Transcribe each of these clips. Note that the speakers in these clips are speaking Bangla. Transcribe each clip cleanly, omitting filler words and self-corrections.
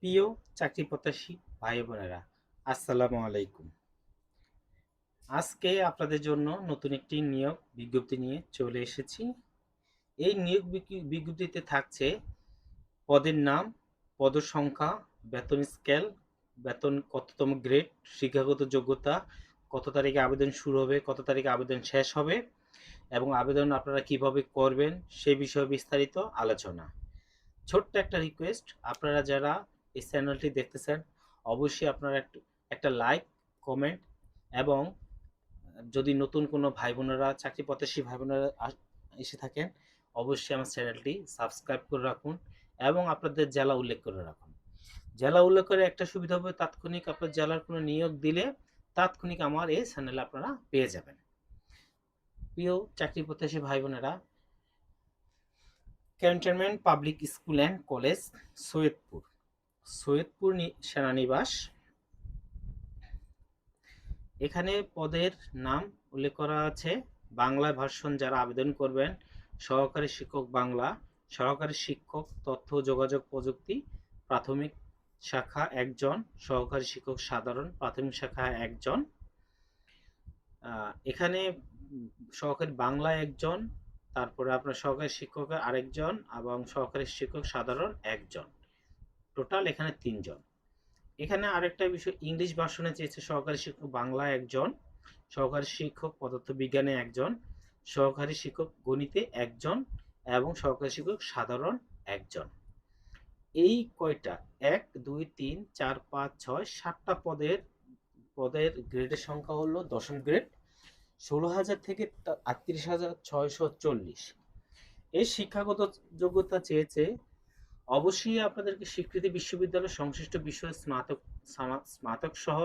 প্রিয় চাকরি প্রত্যাশী ভাই বোনেরা, আসসালামু আলাইকুম। আজকে আপনাদের জন্য নতুন একটি নিয়োগ বিজ্ঞপ্তি নিয়ে চলে এসেছি। এই নিয়োগ বিজ্ঞপ্তিতে থাকছে পদের নাম, পদের সংখ্যা, বেতন স্কেল, বেতন কততম গ্রেড, শিক্ষাগত যোগ্যতা, কত তারিখে আবেদন শুরু হবে, কত তারিখে আবেদন শেষ হবে এবং আবেদন আপনারা কিভাবে করবেন সে বিষয়ে বিস্তারিত আলোচনা। ছোট্ট একটা রিকোয়েস্ট, আপনারা যারা এই চ্যানেলটি দেখতেছেন অবশ্যই আপনারা একটা লাইক, কমেন্ট এবং যদি নতুন কোনো ভাই বোনেরা চাকরি প্রত্যাশী ভাই বোনেরা এসে থাকেন অবশ্যই আমার চ্যানেলটি সাবস্ক্রাইব করে রাখুন এবং আপনাদের জেলা উল্লেখ করে রাখুন। জেলা উল্লেখ করে একটা সুবিধা হবে, তাৎক্ষণিক আপনার জেলার কোনো নিয়োগ দিলে তাৎক্ষণিক আমার এই চ্যানেলে আপনারা পেয়ে যাবেন। প্রিয় চাকরি প্রত্যাশী ভাই বোনেরা, cantonment public school and college, Saidpur, Saidpur সেনানিবাস। এখানে পদের নাম উল্লেখ করা আছে। বাংলা ভার্সন যারা আবেদন করবেন, সহকারী শিক্ষক বাংলা, সহকারী শিক্ষক তথ্য যোগাযোগ প্রযুক্তি প্রাথমিক শাখা একজন, সহকারী শিক্ষক সাধারণ প্রাথমিক শাখা একজন। এখানে সহকারী বাংলা একজন, তারপরে আপনার সহকারী শিক্ষকের আরেকজন এবং সহকারী শিক্ষক সাধারণ একজন, টোটাল এখানে তিনজন। এখানে আরেকটা বিষয়, ইংলিশ ভার্সনে চেয়েছে সহকারী শিক্ষক বাংলা একজন, সহকারী শিক্ষক পদার্থবিজ্ঞানে একজন, সহকারী শিক্ষক গণিতে একজন এবং সহকারী শিক্ষক সাধারণ একজন। এই কয়টা 1 2 3 4 5 6 7টা পদের গ্রেডের সংখ্যা হলো দশম গ্রেড, 16,000 থেকে 38,640। এই শিক্ষাগত যোগ্যতা চেয়েছে অবশ্যই আপনাদেরকে স্বীকৃতি বিশ্ববিদ্যালয় সংশ্লিষ্ট বিষয়ে স্নাতক সহ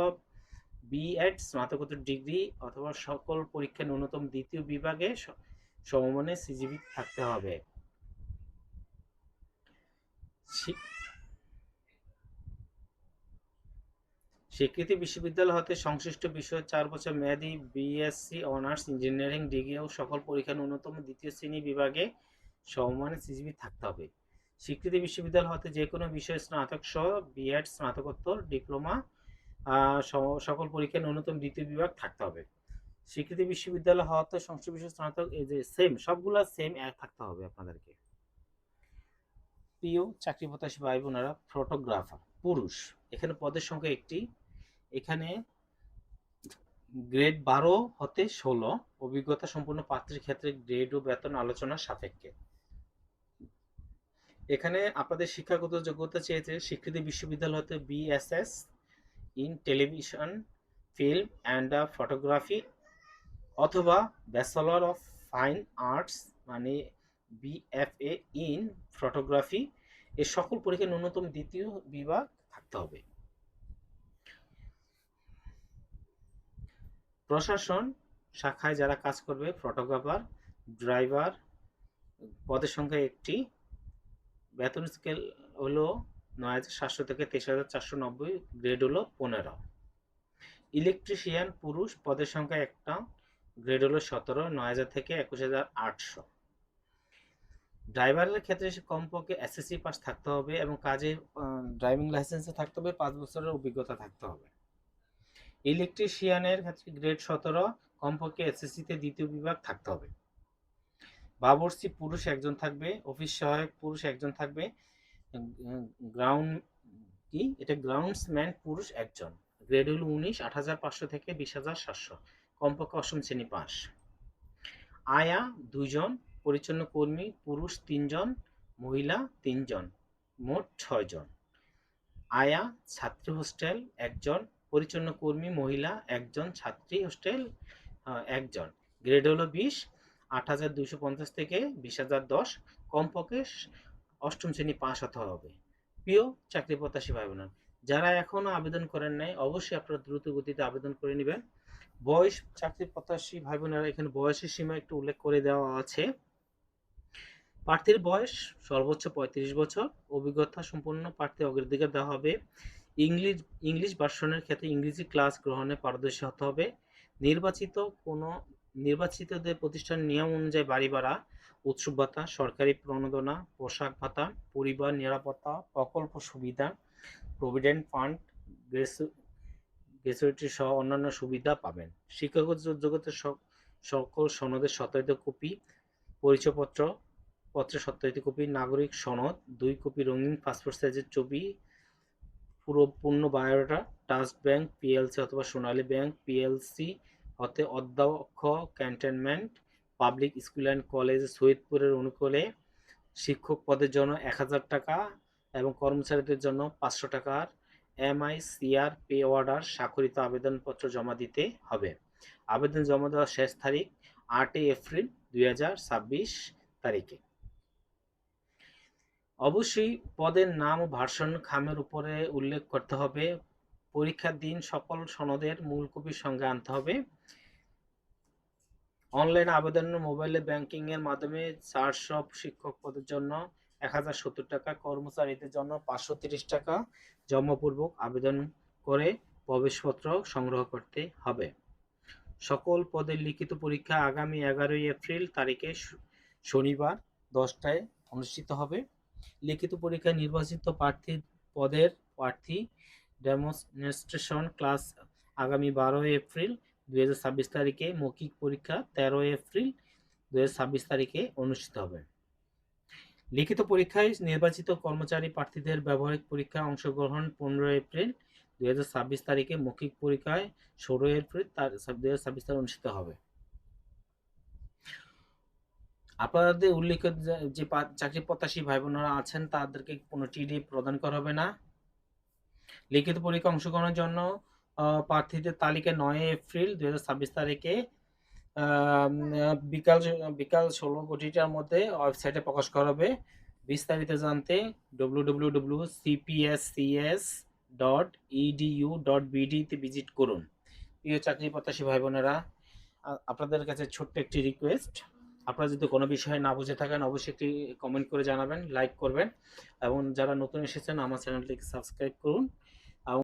বিএড স্নাতকোত্তর ডিগ্রি অথবা সকল পরীক্ষা ন্যূনতম দ্বিতীয় বিভাগে সমমানের সিজিপি থাকতে হবে। স্বীকৃতি বিশ্ববিদ্যালয় হতে সংশ্লিষ্ট বিষয়ে 4 বছর মেয়াদী বিএসসি অনার্স ইঞ্জিনিয়ারিং ডিগ্রি ও সকল পরীক্ষা ন্যূনতম দ্বিতীয় শ্রেণী বিভাগে সমমানের সিজিপি থাকতে হবে। স্বীকৃতি বিশ্ববিদ্যালয় হতে যে কোনো বিষয়ে স্নাতক সহ বিএড স্নাতকোত্তর ডিপ্লোমা সকল পরীক্ষায় ন্যূনতম দ্বিতীয় বিভাগ থাকতে হবে। স্বীকৃতি বিশ্ববিদ্যালয় হওয়াতে সংশ্লিষ্ট বিষয় স্নাতক, এই যে সেম সবগুলা সেম এক থাকতে হবে আপনাদেরকে। প্রিয় চাকরি প্রত্যাশী ভাই বোনেরা, ফটোগ্রাফার পুরুষ, এখানে পদের সংখ্যা একটি। এখানে গ্রেড 12 হতে 16, অভিজ্ঞতা সম্পন্ন প্রার্থীর ক্ষেত্রে গ্রেড ও বেতন আলোচনা সাপেক্ষে। এখানে আপনাদের শিক্ষাগত যোগ্যতা চেয়েছে স্বীকৃতি বিশ্ববিদ্যালয় হতে BSS in television film and photography অথবা ব্যাচেলর অফ ফাইন আর্টস মানে বিএফএ ইন ফটোগ্রাফি, এর সকল পরীক্ষায় ন্যূনতম দ্বিতীয় বিভাগ থাকতে হবে। প্রশাসন শাখায় যারা কাজ করবে, ফটোগ্রাফার, ড্রাইভার, পদের সংখ্যা একটি, বেতন স্কেল হলো 9,700 থেকে 23,490, গ্রেড হলো 15। ইলেকট্রিশিয়ান পুরুষ, পদের সংখ্যা একটা, গ্রেড হলো 17, 9,000 থেকে 21,800। ড্রাইভারের ক্ষেত্রে কমপক্ষে এসএসসি পাস থাকতে হবে এবং কাজে ড্রাইভিং লাইসেন্সে থাকতে হবে, 5 বছরের অভিজ্ঞতা থাকতে হবে। ইলেকট্রিশিয়ানের ক্ষেত্রে গ্রেড 17, কমপক্ষে এসএসসিতে দ্বিতীয় বিভাগ থাকতে হবে। বাবুর্চি পুরুষ একজন থাকবে, অফিস সহায়ক পুরুষ একজন থাকবে, গ্রাউন্ডসম্যান পুরুষ একজন, গ্রেড হল 19, 8,500 থেকে 20,700, কমপক্ষে অষ্টম শ্রেণী পাস। আয়া 2 জন, পরিচ্ছন্ন কর্মী পুরুষ 3 জন, মহিলা 3 জন, মোট 6 জন। আয়া ছাত্রী হোস্টেল একজন, পরিচ্ছন্ন কর্মী মহিলা একজন, ছাত্রী হোস্টেল একজন, গ্রেড হলো 20, 8,250 থেকে 20,010, কমপক্ষে অষ্টম শ্রেণী পাস হতে হবে। প্রিয় চাকরি প্রত্যাশী ভাই বোনেরা, যারা এখনো আবেদন করেন নাই অবশ্যই আপনারা দ্রুত গতিতে আবেদন করে নেবেন। বয়স, চাকরি প্রত্যাশী ভাই বোনেরা এখানে বয়সের সীমা একটু উল্লেখ করে দেওয়া আছে। প্রার্থীর বয়স সর্বোচ্চ 35 বছর, অভিজ্ঞতা সম্পন্ন প্রার্থী অগ্রাধিকার দেওয়া হবে। ইংলিশ ভার্সনের ক্ষেত্রে ইংরেজি ক্লাস গ্রহণে পারদর্শী হতে হবে। নির্বাচিতদের প্রতিষ্ঠান নিয়ম অনুযায়ী বাড়ি ভাড়া উৎসব ভাতা, সরকারি প্রণোদনা, পোশাক ভাতা, পরিবার নিরাপত্তা, প্রকল্প সুবিধা, প্রভিডেন্ট ফান্ড, গ্র্যাচুইটি সহ অন্যান্য সুবিধা পাবেন। শিক্ষাগত যোগ্যতার সকল সনদের সত্যায়িত কপি, পরিচয়পত্র পত্রের সত্যায়িত কপি, নাগরিক সনদ, 2 কপি রঙিন পাসপোর্ট সাইজের ছবি, পূর্ণ বায়োডাটা, ট্রাস্ট ব্যাংক পিএলসি অথবা সোনালী ব্যাংক পিএলসি হতে অধ্যক্ষ cantonment public school and college সৈয়দপুরের অনুকূলে শিক্ষক পদের জন্য 1000 টাকা এবং কর্মচারীদের জন্য 500 টাকার MICR পে অর্ডার স্বাক্ষরিত আবেদনপত্র জমা দিতে হবে। আবেদন জমা দেওয়ার শেষ তারিখ 8 এপ্রিল 2026 তারিখে। অবশ্যই পদের নাম ও ভার্সন খামের উপরে উল্লেখ করতে হবে। পরীক্ষার দিন সকল সনদের মূল কপি সঙ্গে আনতে হবে। অনলাইন আবেদন মোবাইল ব্যাংকিং এর মাধ্যমে 400 শিক্ষক পদের জন্য 1070 টাকা, কর্মচারীদের জন্য 530 টাকা জমাপূর্বক আবেদন করে প্রবেশপত্র সংগ্রহ করতে হবে। সকল পদের লিখিত পরীক্ষা আগামী 11 এপ্রিল তারিখে শনিবার 10টায় অনুষ্ঠিত হবে। লিখিত পরীক্ষায় নির্বাচিত পদের প্রার্থী ডেমনস্ট্রেশন ক্লাস আগামী 12 এপ্রিল 2026 তারিখে, মৌখিক পরীক্ষা 13 এপ্রিল 2026 তারিখে অনুষ্ঠিত হবে। লিখিত পরীক্ষায় নির্বাচিত কর্মচারী প্রার্থীদের ব্যবহারিক পরীক্ষায় অংশগ্রহণ 15 এপ্রিল 2026 তারিখে, মৌখিক পরীক্ষায় 16 এপ্রিল 2026 তারিখে অনুষ্ঠিত হবে। আপনাদের উল্লেখিত যে চাকরি প্রত্যাশী ভাই বোনেরা আছেন তাদেরকে কোনো টিডি প্রদান করা হবে না। লিখিত পরীক্ষা অংশগ্রহণের জন্য প্রার্থীদের তালিকা 9 এপ্রিল 2026 তারিখে বিকাল 16 ঘটিকার মধ্যে ওয়েবসাইটে প্রকাশ করা হবে। বিস্তারিত জানতে www.cpscs.edu.bd তে ভিজিট করুন। প্রিয় চাকরি প্রত্যাশী ভাই বোনেরা, আপনাদের কাছে ছোট্ট একটি রিকোয়েস্ট, আপনারা যদি কোনো বিষয়ে না বুঝে থাকেন অবশ্যই একটি কমেন্ট করে জানাবেন, লাইক করবেন এবং যারা নতুন এসেছেন আমার চ্যানেলটিকে সাবস্ক্রাইব করুন।